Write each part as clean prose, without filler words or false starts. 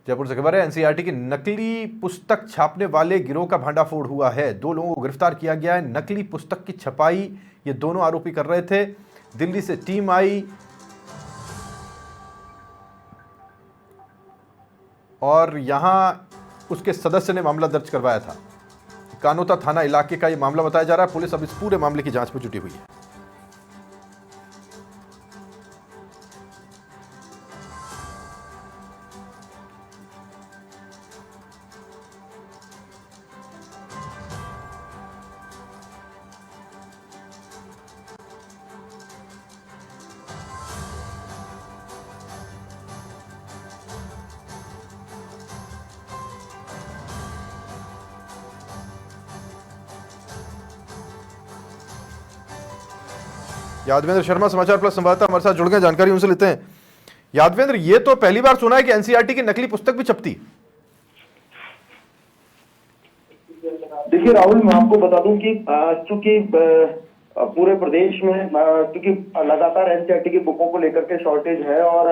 जयपुर से खबर है, एनसीईआरटी की नकली पुस्तक छापने वाले गिरोह का भंडाफोड़ हुआ है। 2 लोगों को गिरफ्तार किया गया है। नकली पुस्तक की छपाई ये दोनों आरोपी कर रहे थे। दिल्ली से टीम आई और यहां उसके सदस्य ने मामला दर्ज करवाया था। कानोता थाना इलाके का यह मामला बताया जा रहा है। पुलिस अब इस पूरे मामले की जांच में जुटी हुई है। यादवेंद्र शर्मा समाचार प्लस संवाददाता हमारे साथ जुड़ गए, जानकारी उनसे लेते हैं। यादवेंद्र, ये तो पहली बार सुना है कि एनसीईआरटी की नकली पुस्तक भी छपती। देखिए राहुल, मैं आपको बता दूं कि चूंकि पूरे प्रदेश में क्योंकि लगातार एनसीईआरटी की बुकों को लेकर के शॉर्टेज है और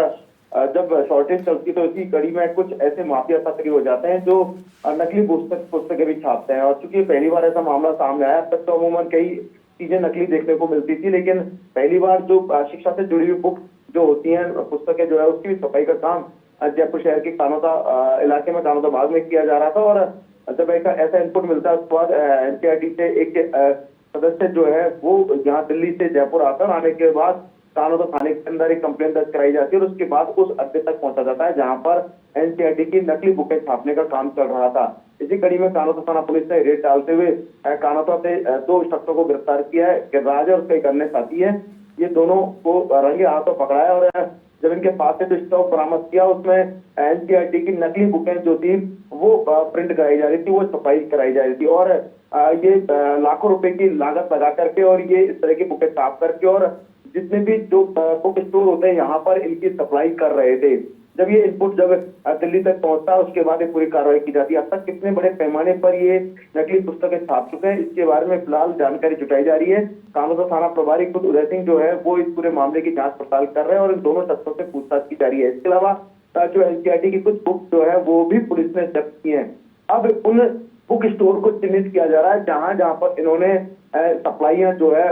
जब शॉर्टेज चलती तो इसी कड़ी में कुछ ऐसे माफिया सक्रिय हो जाते हैं जो नकली पुस्तकें भी छापते हैं। और चूंकि पहली बार ऐसा मामला सामने आया, तब तो अमूमन कई चीजें नकली देखने को मिलती थी, लेकिन पहली बार जो शिक्षा से जुड़ी हुई बुक जो होती हैं, पुस्तकें जो है, उसकी भी सफाई का काम जयपुर शहर के कानोता इलाके में, कानोता बाग में किया जा रहा था। और जब ऐसा इनपुट मिलता है, उसके बाद एनसीईआरटी से एक सदस्य जो है वो यहाँ दिल्ली से जयपुर आने के बाद कानोता थाने के अंदर एक कंप्लेन दर्ज कराई जाती है और उसके बाद उस अड्डे तक पहुंचा जाता है जहां पर एनसीईआरटी की नकली बुकें छापने का काम चल रहा था। इसी कड़ी में कानोता थाना पुलिस ने रेड डालते हुए कानोता से 2 शख्सों को गिरफ्तार किया है। गिरिराज और उसके एक अन्य साथी है, ये दोनों को रंगे हाथों पकड़ा है और जब इनके पास से जो स्टॉक बरामद किया, उसमें एनसीईआरटी की नकली बुकें जो थी वो प्रिंट कराई जा रही थी, वो छपाई कराई जा रही थी और ये लाखों रुपए की लागत लगा करके और ये इस तरह की बुकें छाप करके और जितने भी जो बुक स्टोर होते हैं यहाँ पर इनकी सप्लाई कर रहे थे। जब ये इनपुट जब दिल्ली तक पहुंचता है, उसके बाद ये पूरी कार्रवाई की जाती है। अब तक कितने बड़े पैमाने पर ये नकली पुस्तकें छाप चुके हैं, इसके बारे में फिलहाल जानकारी जुटाई जा रही है। कानोता थाना प्रभारी खुद उदय सिंह जो है वो इस पूरे मामले की जांच पड़ताल कर रहे हैं और इन दोनों शख्सों से पूछताछ की जा रही है। इसके अलावा जो एनसीईआरटी की कुछ बुक जो है वो भी पुलिस ने जब्त की है। अब उन बुक स्टोर को चिन्हित किया जा रहा है जहां जहां पर इन्होंने सप्लाइयां जो है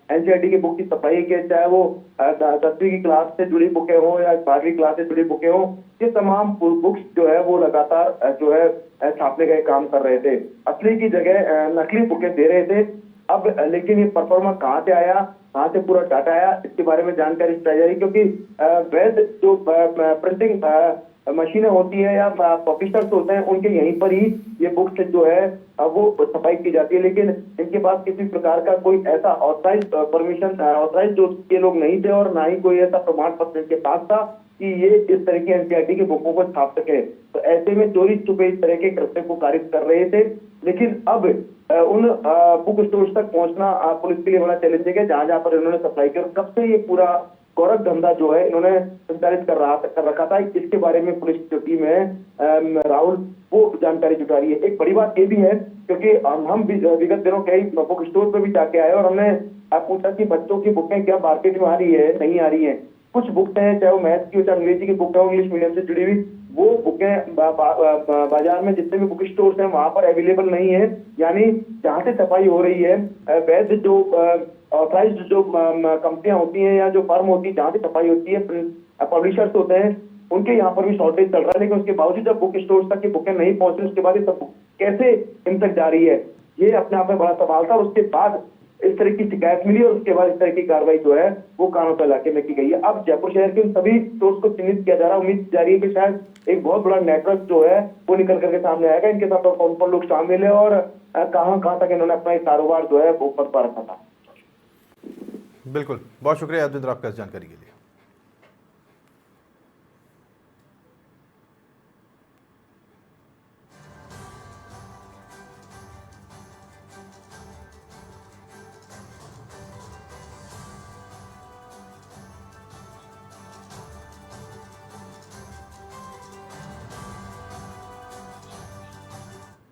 एनसीईआरटी की बुक की सप्लाई की, चाहे वो 10वीं की क्लास से जुड़ी बुकें हो या 12वीं क्लास से जुड़ी बुकें हो, ये तमाम बुक्स जो है वो लगातार जो है छापने का काम कर रहे थे। असली की जगह नकली बुकें दे रहे थे। अब लेकिन ये परफॉर्मेंस कहाँ से आया, कहाँ से पूरा डाटा आया, इसके बारे में जानकारी जुटाई जा रही है, क्योंकि वैध जो प्रिंटिंग मशीनें होती है या प्रोफेशनल्स होते हैं, उनके यहीं पर ही ये बुक्स जो है वो सफाई की जाती है, लेकिन इनके पास किसी प्रकार का कोई ऐसा ऑथराइज जो ये लोग नहीं थे और ना ही कोई ऐसा प्रमाण पत्र इनके पास था कि ये इस तरह की एनसीईआरटी की बुकों को छाप सके। तो ऐसे में चोरी छुपे इस तरह के कृत्य को कारित कर रहे थे। लेकिन अब उन बुक स्टोर्स तक पहुंचना पुलिस के लिए बड़ा चैलेंजिंग है, जहां जहां पर इन्होंने सप्लाई किया। कब से ये पूरा गौरव धंधा जो है इन्होंने संचालित कर रखा था, इसके बारे में पुलिस जो टीम है राहुल वो जानकारी जुटा रही है। एक बड़ी बात ये भी है, क्योंकि हम विगत दिनों कई बुक स्टोर पर भी जाके आए और हमने पूछा कि बच्चों की बुकें क्या मार्केट में आ रही है, नहीं आ रही है। कुछ बुक्स हैं, चाहे वो मैथ्स की हो चाहे अंग्रेजी की बुक है, इंग्लिश मीडियम से जुड़ी हुई, वो बुकें बाजार में जितने भी बुक स्टोर्स हैं वहां पर अवेलेबल नहीं है। यानी जहां से छपाई हो रही है, वैध जो ऑथराइज्ड जो कंपनियां होती हैं या जो फर्म होती है जहां से छपाई होती है, पब्लिशर्स होते हैं, उनके यहाँ पर भी शॉर्टेज चल रहा है। लेकिन उसके बावजूद जब बुक स्टोर्स तक की बुकें नहीं पहुंच रही, उसके बाद ये सब कैसे इन तक जा रही है, ये अपने आप में बड़ा सवाल था। और उसके बाद इस तरह की शिकायत मिली और उसके बाद इस तरह की कार्रवाई जो है वो कानोता इलाके में की गई है। अब जयपुर शहर के सभी स्टोर्स को चिन्हित किया जा रहा है। उम्मीद जा रही है कि शायद एक बहुत बड़ा नेटवर्क जो है वो निकल करके सामने आएगा। इनके साथ कौन कौन लोग शामिल है और कहां तक इन्होंने अपना कारोबार जो है वो कर पा रखा था। बिल्कुल, बहुत शुक्रिया यादवेंद्र आपका इस जानकारी के लिए।